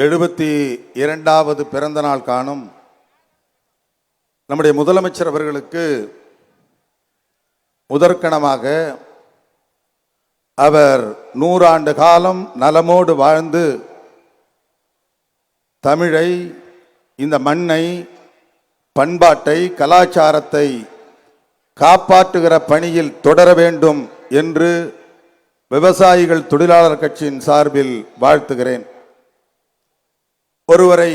72வது பிறந்த நாள் காணும் நம்முடைய முதலமைச்சர் அவர்களுக்கு முதற்கணமாக அவர் 100 ஆண்டு காலம் நலமோடு வாழ்ந்து தமிழை, இந்த மண்ணை, பண்பாட்டை, கலாச்சாரத்தை காப்பாற்றுகிற பணியில் தொடர வேண்டும் என்று விவசாயிகள் தொழிலாளர் கட்சியின் சார்பில் வாழ்த்துகிறேன். ஒருவரை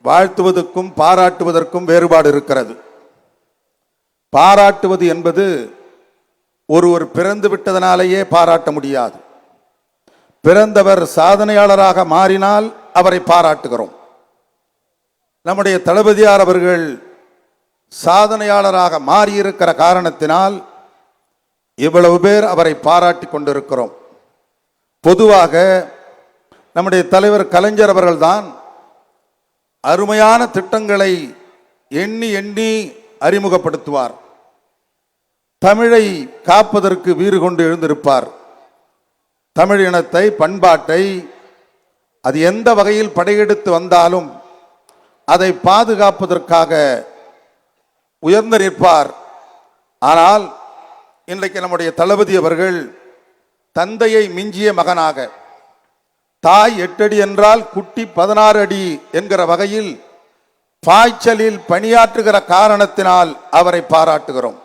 வாழ்த்துவதற்கும் பாராட்டுவதற்கும் வேறுபாடு இருக்கிறது. பாராட்டுவது என்பது ஒருவர் பிறந்து விட்டதனாலேயே பாராட்ட முடியாது. பிறந்தவர் சாதனையாளராக மாறினால் அவரை பாராட்டுகிறோம். நம்முடைய தளபதியார் அவர்கள் சாதனையாளராக மாறியிருக்கிற காரணத்தினால் இவ்வளவு பேர் அவரை பாராட்டி கொண்டிருக்கிறோம். பொதுவாக நம்முடைய தலைவர் கலைஞர் அவர்கள்தான் அருமையான திட்டங்களை எண்ணி எண்ணி அறிமுகப்படுத்துவார். தமிழை காப்பதற்கு வீறு கொண்டு எழுந்திருப்பார். தமிழ் இனத்தை, பண்பாட்டை அது எந்த வகையில் படையெடுத்து வந்தாலும் அதை பாதுகாப்பதற்காக உயர்ந்து நிற்பார். ஆனால் இன்றைக்கு நம்முடைய தளபதி அவர்கள் தந்தையை மிஞ்சிய மகனாக, தாய் 8 அடி என்றால் குட்டி 16 அடி என்கிற வகையில் பாய்ச்சலில் பணியாற்றுகிற காரணத்தினால் அவரை பாராட்டுகிறோம்.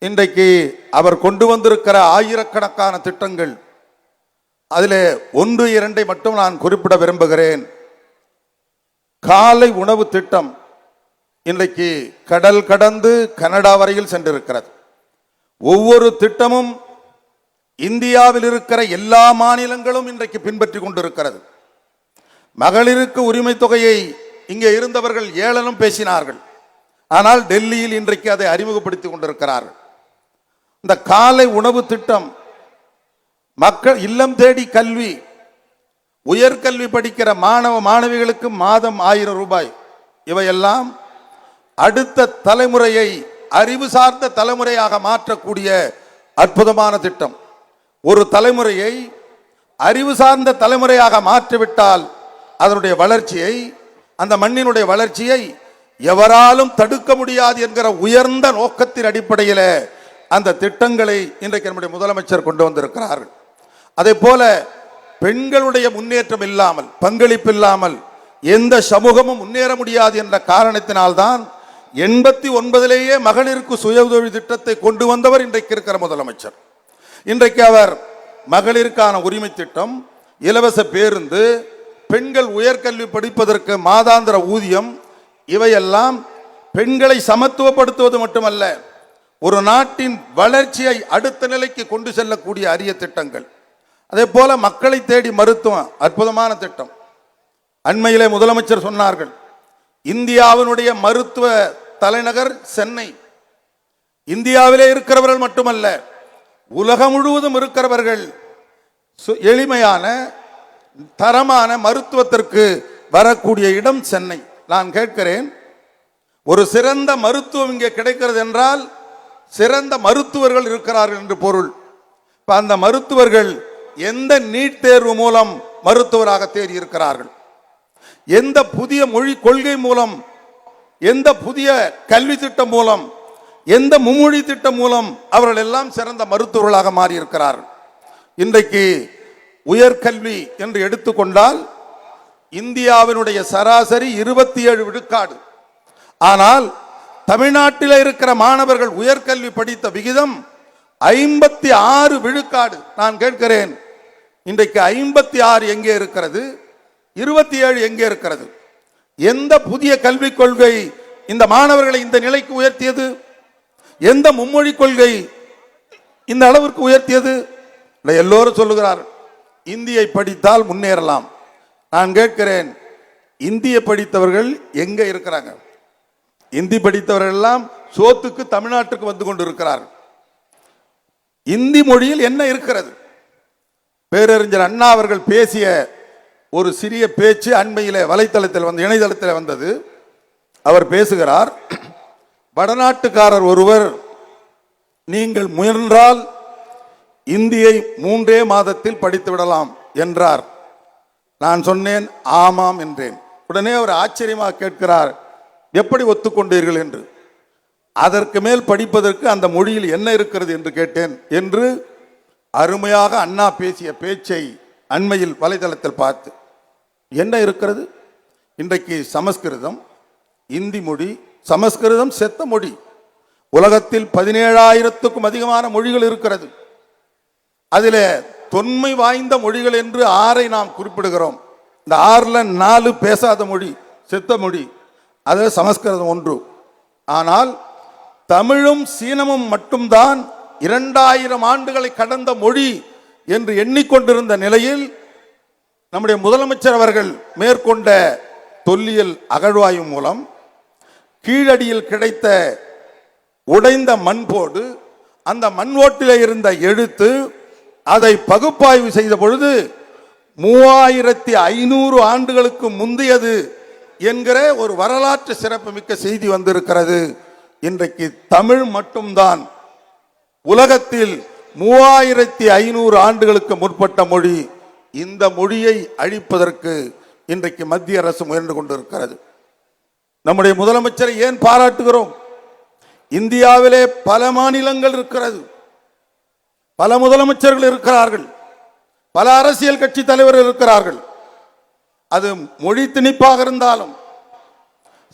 இன்றைக்கு அவர் கொண்டு வந்திருக்கிற ஆயிரக்கணக்கான திட்டங்கள், அதில் 1, 2 மட்டும் நான் குறிப்பிட விரும்புகிறேன். காலை உணவு திட்டம் இன்றைக்கு கடல் கடந்து கனடா வரையில் சென்றிருக்கிறது. ஒவ்வொரு திட்டமும் இந்தியாவில் இருக்கிற எல்லா மாநிலங்களும் இன்றைக்கு பின்பற்றி கொண்டிருக்கிறது. மகளிருக்கு உரிமை தொகையை இங்கே இருந்தவர்கள் ஏளனம் பேசினார்கள். ஆனால் டெல்லியில் இன்றைக்கு அதை அறிமுகப்படுத்தி கொண்டிருக்கிறார்கள். இந்த காலை உணவு திட்டம், மக்கள் இல்லம் தேடி கல்வி, உயர்கல்வி படிக்கிற மாணவ மாணவிகளுக்கு மாதம் 1000 ரூபாய், இவையெல்லாம் அடுத்த தலைமுறையை அறிவு சார்ந்த தலைமுறையாக மாற்றக்கூடிய அற்புதமான திட்டம். ஒரு தலைமுறையை அறிவு சார்ந்த தலைமுறையாக மாற்றிவிட்டால் அதனுடைய வளர்ச்சியை, அந்த மண்ணினுடைய வளர்ச்சியை எவராலும் தடுக்க முடியாது என்கிற உயர்ந்த நோக்கத்தின் அடிப்படையில் அந்த திட்டங்களை இன்றைக்கு நம்முடைய முதலமைச்சர் கொண்டு வந்திருக்கிறார்கள். அதே போல பெண்களுடைய முன்னேற்றம் இல்லாமல், பங்களிப்பு இல்லாமல் எந்த சமூகமும் முன்னேற முடியாது என்ற காரணத்தினால்தான் 89லேயே மகளிருக்கு சுய உதவி திட்டத்தை கொண்டு வந்தவர் இன்றைக்கு இருக்கிற முதலமைச்சர். இன்றைக்கு அவர் மகளிருக்கான உரிமை திட்டம், இலவச பேருந்து, பெண்கள் உயர்கல்வி படிப்பதற்கு மாதாந்திர ஊதியம், இவையெல்லாம் பெண்களை சமத்துவப்படுத்துவது மட்டுமல்ல, ஒரு நாட்டின் வளர்ச்சியை அடுத்த நிலைக்கு கொண்டு செல்லக்கூடிய அரிய திட்டங்கள். அதே போல மக்களை தேடி மருத்துவம், அற்புதமான திட்டம். அண்மையிலே முதலமைச்சர் சொன்னார்கள், இந்தியாவினுடைய மருத்துவ தலைநகர் சென்னை. இந்தியாவிலே இருக்கிறவர்கள் மட்டுமல்ல, உலகம் முழுவதும் இருக்கிறவர்கள் எளிமையான தரமான மருத்துவத்திற்கு வரக்கூடிய இடம் சென்னை. நான் கேட்கிறேன், ஒரு சிறந்த மருத்துவம் இங்கே கிடைக்கிறது என்றால் சிறந்த மருத்துவர்கள் இருக்கிறார்கள் என்று பொருள். அந்த மருத்துவர்கள் எந்த நீட் தேர்வு மூலம் மருத்துவராக தேடி இருக்கிறார்கள், எந்த புதிய மொழி கொள்கை மூலம், எந்த புதிய கல்வி திட்டம் மூலம், எந்த மும்மொழி திட்டம் மூலம் அவர்கள் எல்லாம் சிறந்த மருத்துவர்களாக மாறி இருக்கிறார்கள். இன்றைக்கு உயர்கல்வி என்று எடுத்துக்கொண்டால் இந்தியாவினுடைய சராசரி 27 விழுக்காடு. ஆனால் தமிழ்நாட்டில் இருக்கிற மாணவர்கள் உயர்கல்வி படித்த விகிதம் 56 விழுக்காடு. நான் கேட்கிறேன், இன்றைக்கு 56 எங்கே இருக்கிறது, 27 எங்கே இருக்கிறது? எந்த புதிய கல்விக் கொள்கை இந்த மாணவர்களை இந்த நிலைக்கு உயர்த்தியது? எந்த மும்மொழி கொள்கை இந்த அளவிற்கு உயர்த்தியது? எல்லோரும் சொல்லுகிறார், இந்தியை படித்தால் முன்னேறலாம். நான் கேட்கிறேன், இந்திய படித்தவர்கள் எங்க இருக்கிறாங்க? இந்தி படித்தவர்கள் எல்லாம் சோத்துக்கு தமிழ்நாட்டுக்கு வந்து கொண்டு இருக்கிறார்கள். இந்தி மொழியில் என்ன இருக்கிறது? பேரறிஞர் அண்ணா அவர்கள் பேசிய ஒரு சிறிய பேச்சு அண்மையிலே வலைத்தளத்தில் வந்து, இணையதளத்தில் வந்தது. அவர் பேசுகிறார், வடநாட்டுக்காரர் ஒருவர் நீங்கள் முயன்றால் இந்தியை 3 மாதத்தில் படித்து விடலாம் என்றார். நான் சொன்னேன் ஆமாம் என்றேன். உடனே அவர் ஆச்சரியமாக கேட்கிறார், எப்படி ஒத்துக்கொண்டீர்கள் என்று. அதற்கு மேல் படிப்பதற்கு அந்த மொழியில் என்ன இருக்கிறது என்று கேட்டேன் என்று அருமையாக அண்ணா பேசிய பேச்சை அண்மையில் வலைதளத்தில் பார்த்து, என்ன இருக்கிறது? இன்றைக்கு சமஸ்கிருதம், இந்தி மொழி, சமஸ்கிருதம் செத்த மொழி. உலகத்தில் 17,000க்கும் அதிகமான மொழிகள் இருக்கிறது. அதில் தொன்மை வாய்ந்த மொழிகள் என்று 6 நாம் குறிப்பிடுகிறோம். இந்த 6ல் 4 பேசாத மொழி, செத்த மொழி. அது சமஸ்கிருதம் 1. ஆனால் தமிழும் சீனமும் மட்டும்தான் 2000 ஆண்டுகளை கடந்த மொழி என்று எண்ணிக்கொண்டிருந்த நிலையில் நம்முடைய முதலமைச்சர் அவர்கள் மேற்கொண்ட தொல்லியல் அகழ்வாய்வு மூலம் கீழடியில் கிடைத்த உடைந்த மண்போடு, அந்த மண் ஓட்டிலே இருந்த எழுத்து, அதை பகுப்பாய்வு செய்த பொழுது 3500 ஆண்டுகளுக்கு முந்தையது என்கிற ஒரு வரலாற்று சிறப்புமிக்க செய்தி வந்திருக்கிறது. இன்றைக்கு தமிழ் மட்டும்தான் உலகத்தில் 3500 ஆண்டுகளுக்கு முற்பட்ட மொழி. இந்த மொழியை அழிப்பதற்கு இன்றைக்கு மத்திய அரசு முயன்று கொண்டிருக்கிறது. நம்முடைய முதலமைச்சரை ஏன் பாராட்டுகிறோம்? இந்தியாவிலே பல மாநிலங்கள் இருக்கிறது, பல முதலமைச்சர்கள் இருக்கிறார்கள், பல அரசியல் கட்சி தலைவர்கள் இருக்கிறார்கள். அது மொழி திணிப்பாக இருந்தாலும்,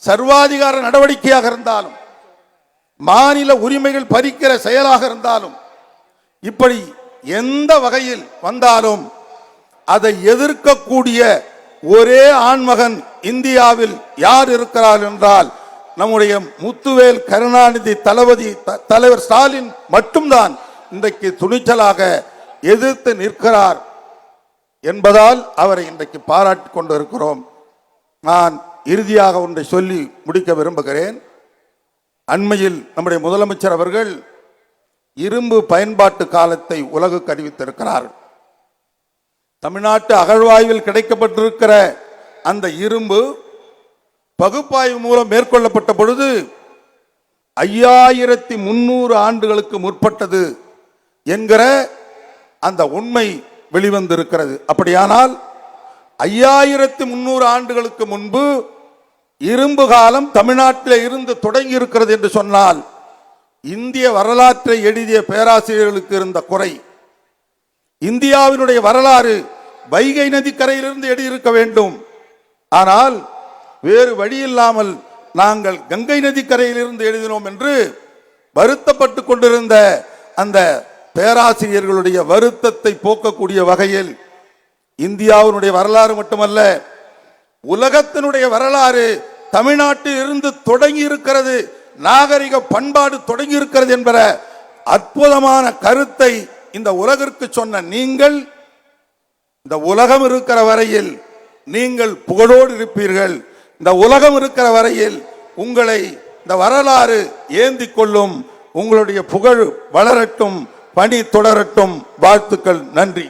சர்வாதிகார நடவடிக்கையாக இருந்தாலும், மாநில உரிமைகள் பறிக்கிற செயலாக இருந்தாலும், இப்படி எந்த வகையில் வந்தாலும் அதை எதிர்க்கக்கூடிய ஒரே ஆண்மகன் இந்தியாவில் யார் இருக்கிறார் என்றால் நம்முடைய முத்துவேல் கருணாநிதி தளபதி தலைவர் ஸ்டாலின் மட்டும்தான் இன்றைக்கு துணிச்சலாக எதிர்த்து நிற்கிறார் என்பதால் அவரை இன்றைக்கு பாராட்டி கொண்டிருக்கிறோம். நான் இறுதியாக ஒன்றை சொல்லி முடிக்க விரும்புகிறேன். அண்மையில் நம்முடைய முதலமைச்சர் அவர்கள் இரும்பு பயன்பாட்டு காலத்தை உலகுக்கு அறிவித்திருக்கிறார்கள். தமிழ்நாட்டு அகழ்வாய்வில் கிடைக்கப்பட்டிருக்கிற அந்த இரும்பு பகுப்பாய்வு மூலம் மேற்கொள்ளப்பட்ட பொழுது 5300 ஆண்டுகளுக்கு முற்பட்டது என்கிற அந்த உண்மை வெளிவந்திருக்கிறது. அப்படியானால் 5300 ஆண்டுகளுக்கு முன்பு இரும்பு காலம் தமிழ்நாட்டில் இருந்து தொடங்கி இருக்கிறது என்று சொன்னால், இந்திய வரலாற்றை எழுதிய பேராசிரியர்களுக்கு இருந்த குறை, இந்தியாவினுடைய வரலாறு வைகை நதி கரையிலிருந்து எழுதியிருக்க வேண்டும். ஆனால் வேறு வழி இல்லாமல் நாங்கள் கங்கை நதி கரையிலிருந்து எழுதினோம் என்று வருத்தப்பட்டு கொண்டிருந்த அந்த பேராசிரியர்களுடைய வருத்தத்தை போக்கக்கூடிய வகையில் இந்தியாவினுடைய வரலாறு மட்டுமல்ல, உலகத்தினுடைய வரலாறு தமிழ்நாட்டில் இருந்து தொடங்கி இருக்கிறது, நாகரிக பண்பாடு தொடங்கி இருக்கிறது என்கிற அற்புதமான கருத்தை இந்த உலகிற்கு சொன்ன நீங்கள், இந்த உலகம் இருக்கிற வரையில் நீங்கள் புகழோடு இருப்பீர்கள். இந்த உலகம் இருக்கிற வரையில் உங்களை இந்த வரலாறு ஏந்தி கொள்ளும். உங்களுடைய புகழ் வளரட்டும், பணி தொடரட்டும். வாழ்த்துக்கள். நன்றி.